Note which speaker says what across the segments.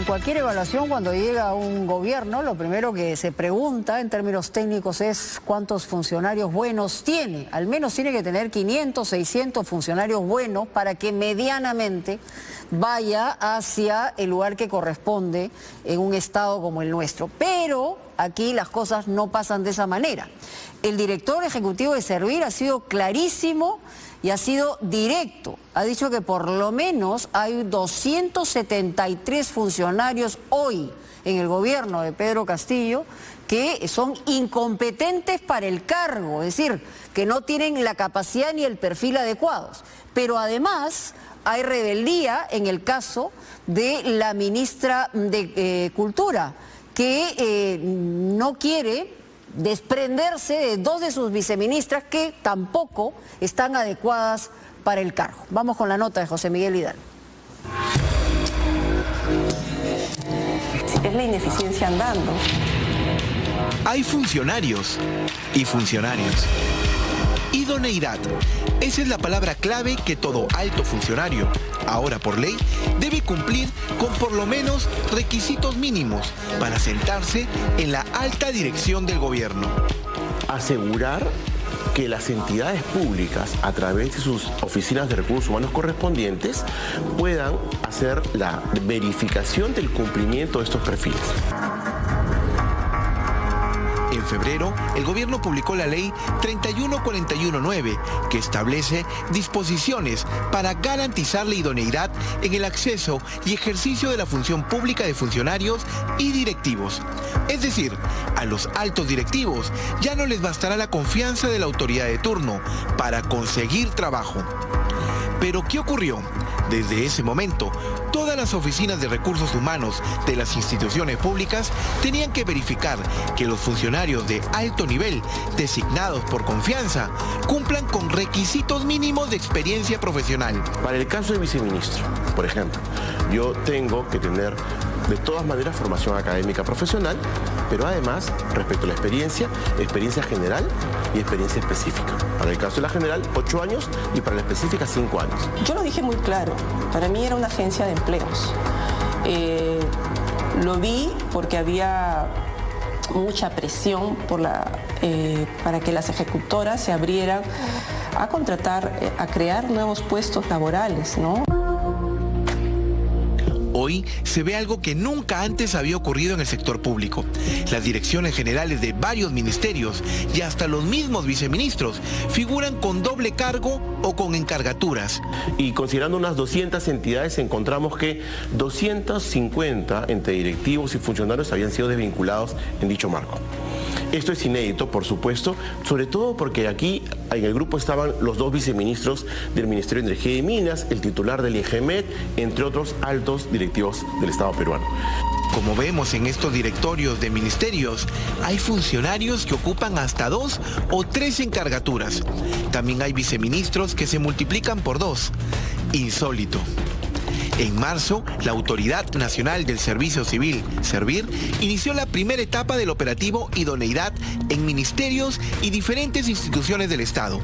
Speaker 1: cualquier evaluación, cuando llega un gobierno, lo primero que se pregunta en términos técnicos es cuántos funcionarios buenos tiene. Al menos tiene que tener 500, 600 funcionarios buenos para que medianamente vaya hacia el lugar que corresponde en un estado como el nuestro. Pero aquí las cosas no pasan de esa manera. El director ejecutivo de Servir ha sido clarísimo y ha sido directo. Ha dicho que por lo menos hay 273 funcionarios hoy en el gobierno de Pedro Castillo que son incompetentes para el cargo, es decir, que no tienen la capacidad ni el perfil adecuados. Pero además hay rebeldía en el caso de la ministra de Cultura, que no quiere desprenderse de dos de sus viceministras que tampoco están adecuadas para el cargo. Vamos con la nota de José Miguel Hidalgo.
Speaker 2: Es la ineficiencia andando.
Speaker 3: Hay funcionarios y funcionarios. Idoneidad. Esa es la palabra clave que todo alto funcionario, ahora por ley, debe cumplir con por lo menos requisitos mínimos para sentarse en la alta dirección del gobierno.
Speaker 4: Asegurar que las entidades públicas, a través de sus oficinas de recursos humanos correspondientes, puedan hacer la verificación del cumplimiento de estos perfiles.
Speaker 3: En febrero, el gobierno publicó la ley 31419, que establece disposiciones para garantizar la idoneidad en el acceso y ejercicio de la función pública de funcionarios y directivos. Es decir, a los altos directivos ya no les bastará la confianza de la autoridad de turno para conseguir trabajo. Pero ¿qué ocurrió? Desde ese momento, todas las oficinas de recursos humanos de las instituciones públicas tenían que verificar que los funcionarios de alto nivel, designados por confianza, cumplan con requisitos mínimos de experiencia profesional.
Speaker 4: Para el caso de viceministro, por ejemplo, yo tengo que tener de todas maneras formación académica profesional, pero además, respecto a la experiencia general y experiencia específica. Para el caso de la general, 8 años y para la específica 5 años.
Speaker 2: Yo lo dije muy claro, para mí era una agencia de empleos. Lo vi porque había mucha presión para que las ejecutoras se abrieran a contratar, a crear nuevos puestos laborales, ¿no?
Speaker 3: Hoy se ve algo que nunca antes había ocurrido en el sector público. Las direcciones generales de varios ministerios y hasta los mismos viceministros figuran con doble cargo o con encargaturas.
Speaker 4: Y considerando unas 200 entidades, encontramos que 250 entre directivos y funcionarios habían sido desvinculados en dicho marco. Esto es inédito, por supuesto, sobre todo porque aquí en el grupo estaban los dos viceministros del Ministerio de Energía y Minas, el titular del INGEMET, entre otros altos directivos del Estado peruano.
Speaker 3: Como vemos en estos directorios de ministerios, hay funcionarios que ocupan hasta 2 o 3 encargaturas. También hay viceministros que se multiplican por 2. Insólito. En marzo, la Autoridad Nacional del Servicio Civil, Servir, inició la primera etapa del operativo Idoneidad en ministerios y diferentes instituciones del Estado.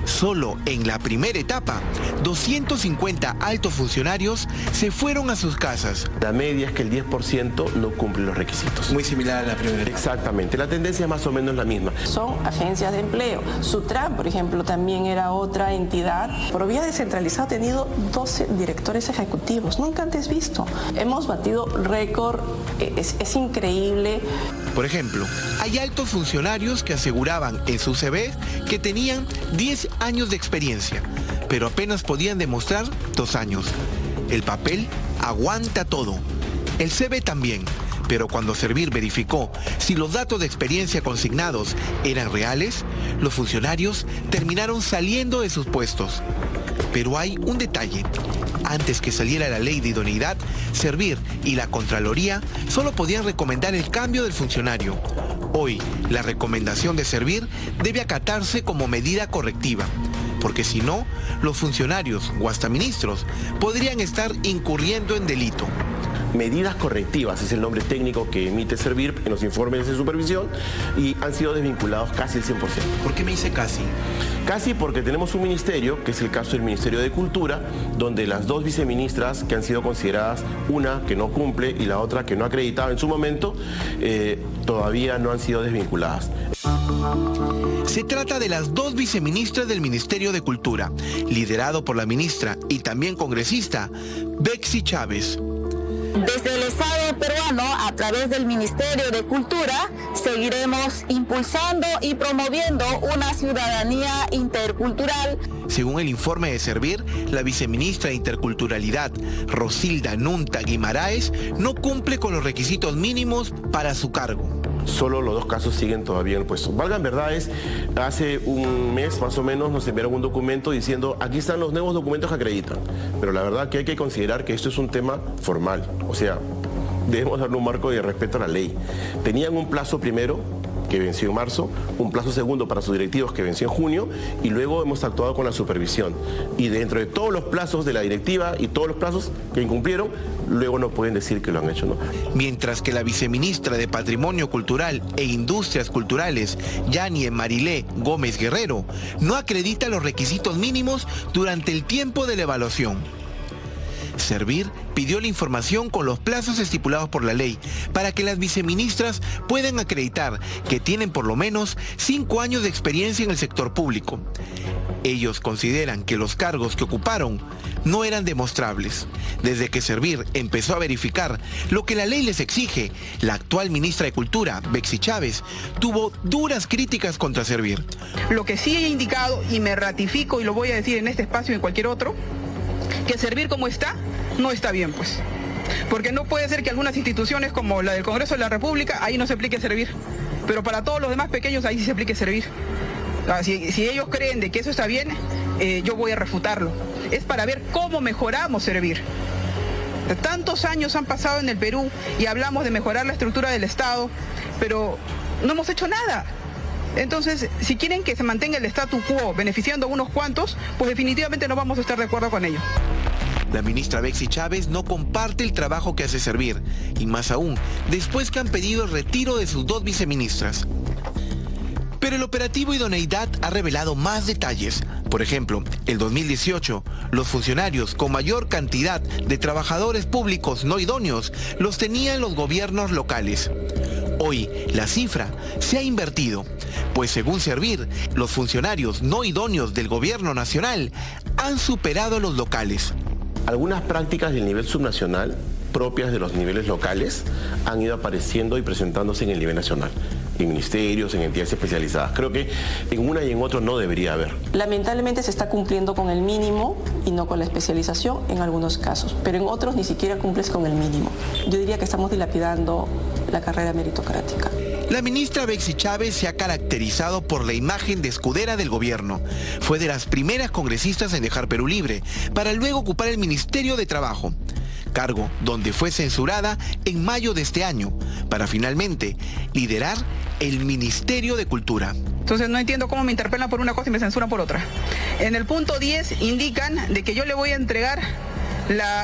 Speaker 3: Solo en la primera etapa, 250 altos funcionarios se fueron a sus casas.
Speaker 4: La media es que el 10% no cumple los requisitos.
Speaker 3: Muy similar a la primera etapa.
Speaker 4: Exactamente, la tendencia es más o menos la misma.
Speaker 2: Son agencias de empleo. Sutran, por ejemplo, también era otra entidad. Provía descentralizado ha tenido 12 directores ejecutivos, nunca antes visto. Hemos batido récord, es increíble.
Speaker 3: Por ejemplo, hay altos funcionarios que aseguraban en su CV que tenían 10 años de experiencia, pero apenas podían demostrar 2 años. El papel aguanta todo, el CV también, pero cuando Servir verificó si los datos de experiencia consignados eran reales, los funcionarios terminaron saliendo de sus puestos. Pero hay un detalle. Antes que saliera la ley de idoneidad, Servir y la Contraloría solo podían recomendar el cambio del funcionario. Hoy, la recomendación de Servir debe acatarse como medida correctiva, porque si no, los funcionarios o hasta ministros podrían estar incurriendo en delito.
Speaker 4: medidas correctivas, es el nombre técnico que emite Servir en los informes de supervisión, y han sido desvinculados casi el 100%.
Speaker 3: ¿Por qué me dice casi?
Speaker 4: Casi porque tenemos un ministerio, que es el caso del Ministerio de Cultura, donde las dos viceministras que han sido consideradas, una que no cumple y la otra que no acreditaba en su momento, todavía no han sido desvinculadas.
Speaker 3: Se trata de las dos viceministras del Ministerio de Cultura, liderado por la ministra y también congresista, Bexy Chávez.
Speaker 5: Desde el Estado peruano, a través del Ministerio de Cultura, seguiremos impulsando y promoviendo una ciudadanía intercultural.
Speaker 3: Según el informe de Servir, la viceministra de Interculturalidad, Rosilda Nunta Guimaraes, no cumple con los requisitos mínimos para su cargo.
Speaker 4: Solo los dos casos siguen todavía en el puesto. Valgan verdades, hace un mes más o menos nos enviaron un documento diciendo aquí están los nuevos documentos que acreditan. Pero la verdad que hay que considerar que esto es un tema formal. O sea, debemos darle un marco de respeto a la ley. Tenían un plazo primero, que venció en marzo, un plazo segundo para sus directivos que venció en junio, y luego hemos actuado con la supervisión. Y dentro de todos los plazos de la directiva y todos los plazos que incumplieron, luego no pueden decir que lo han hecho, ¿no?
Speaker 3: Mientras que la viceministra de Patrimonio Cultural e Industrias Culturales, Yanie Marilé Gómez Guerrero, no acredita los requisitos mínimos durante el tiempo de la evaluación. Servir pidió la información con los plazos estipulados por la ley para que las viceministras puedan acreditar que tienen por lo menos 5 años de experiencia en el sector público. Ellos consideran que los cargos que ocuparon no eran demostrables. Desde que Servir empezó a verificar lo que la ley les exige, la actual ministra de Cultura, Bexy Chávez, tuvo duras críticas contra Servir.
Speaker 6: Lo que sí he indicado, y me ratifico y lo voy a decir en este espacio y en cualquier otro, que Servir como está, no está bien, pues. Porque no puede ser que algunas instituciones como la del Congreso de la República, ahí no se aplique Servir. Pero para todos los demás pequeños, ahí sí se aplique Servir. Si ellos creen de que eso está bien, yo voy a refutarlo. Es para ver cómo mejoramos Servir. Tantos años han pasado en el Perú y hablamos de mejorar la estructura del Estado, pero no hemos hecho nada. Entonces, si quieren que se mantenga el statu quo beneficiando a unos cuantos, pues definitivamente no vamos a estar de acuerdo con ello.
Speaker 3: La ministra Bexy Chávez no comparte el trabajo que hace Servir, y más aún, después que han pedido el retiro de sus dos viceministras. Pero el operativo Idoneidad ha revelado más detalles. Por ejemplo, el 2018, los funcionarios con mayor cantidad de trabajadores públicos no idóneos los tenían los gobiernos locales. Hoy, la cifra se ha invertido, pues según Servir, los funcionarios no idóneos del gobierno nacional han superado a los locales.
Speaker 4: Algunas prácticas del nivel subnacional, propias de los niveles locales, han ido apareciendo y presentándose en el nivel nacional, en ministerios, en entidades especializadas. Creo que en una y en otro no debería haber.
Speaker 2: Lamentablemente se está cumpliendo con el mínimo y no con la especialización en algunos casos, pero en otros ni siquiera cumples con el mínimo. Yo diría que estamos dilapidando la carrera meritocrática.
Speaker 3: La ministra Bexy Chávez se ha caracterizado por la imagen de escudera del gobierno. Fue de las primeras congresistas en dejar Perú libre, para luego ocupar el Ministerio de Trabajo, cargo donde fue censurada en mayo de este año, para finalmente liderar el Ministerio de Cultura.
Speaker 6: Entonces no entiendo cómo me interpelan por una cosa y me censuran por otra. En el punto 10 indican de que yo le voy a entregar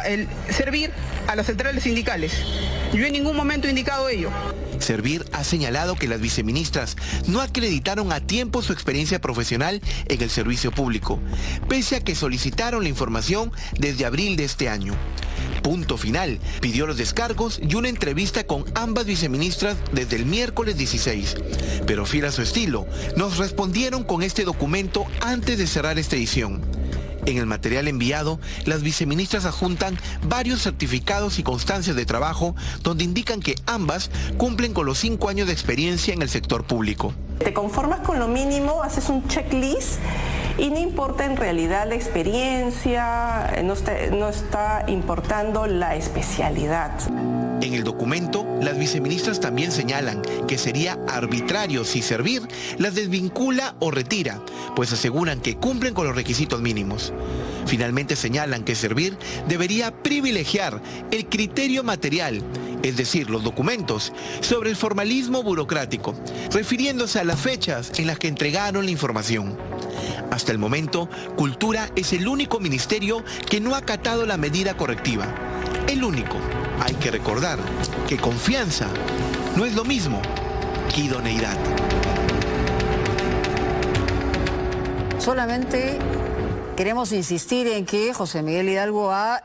Speaker 6: el Servir a las centrales sindicales. Yo en ningún momento he indicado ello.
Speaker 3: Servir ha señalado que las viceministras no acreditaron a tiempo su experiencia profesional en el servicio público, pese a que solicitaron la información desde abril de este año. Punto Final pidió los descargos y una entrevista con ambas viceministras desde el miércoles 16. Pero fiel a su estilo, nos respondieron con este documento antes de cerrar esta edición. En el material enviado, las viceministras adjuntan varios certificados y constancias de trabajo donde indican que ambas cumplen con los 5 años de experiencia en el sector público.
Speaker 2: Te conformas con lo mínimo, haces un checklist y no importa en realidad la experiencia, no está importando la especialidad.
Speaker 3: En el documento, las viceministras también señalan que sería arbitrario si Servir las desvincula o retira, pues aseguran que cumplen con los requisitos mínimos. Finalmente señalan que Servir debería privilegiar el criterio material, es decir, los documentos, sobre el formalismo burocrático, refiriéndose a las fechas en las que entregaron la información. Hasta el momento, Cultura es el único ministerio que no ha acatado la medida correctiva. el único. Hay que recordar que confianza no es lo mismo que idoneidad.
Speaker 1: Solamente queremos insistir en que José Miguel Hidalgo ha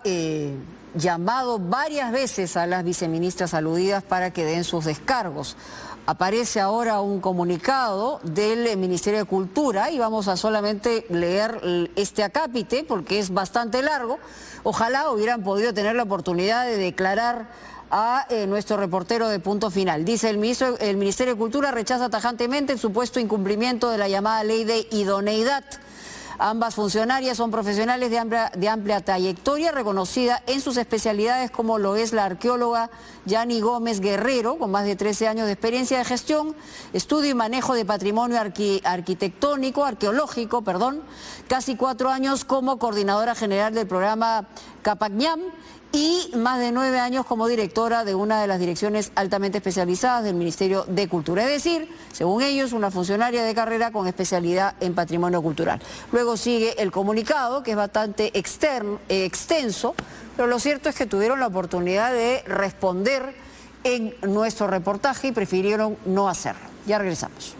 Speaker 1: llamado varias veces a las viceministras aludidas para que den sus descargos. Aparece ahora un comunicado del Ministerio de Cultura y vamos a solamente leer este acápite porque es bastante largo. Ojalá hubieran podido tener la oportunidad de declarar a nuestro reportero de Punto Final. Dice el Ministerio de Cultura rechaza tajantemente el supuesto incumplimiento de la llamada ley de idoneidad. Ambas funcionarias son profesionales de amplia trayectoria, reconocida en sus especialidades como lo es la arqueóloga Yani Gómez Guerrero, con más de 13 años de experiencia de gestión, estudio y manejo de patrimonio arqueológico, casi 4 años como coordinadora general del programa Capacñam y más de 9 años como directora de una de las direcciones altamente especializadas del Ministerio de Cultura. Es decir, según ellos, una funcionaria de carrera con especialidad en patrimonio cultural. Luego sigue el comunicado, que es bastante extenso, pero lo cierto es que tuvieron la oportunidad de responder en nuestro reportaje y prefirieron no hacerlo. Ya regresamos.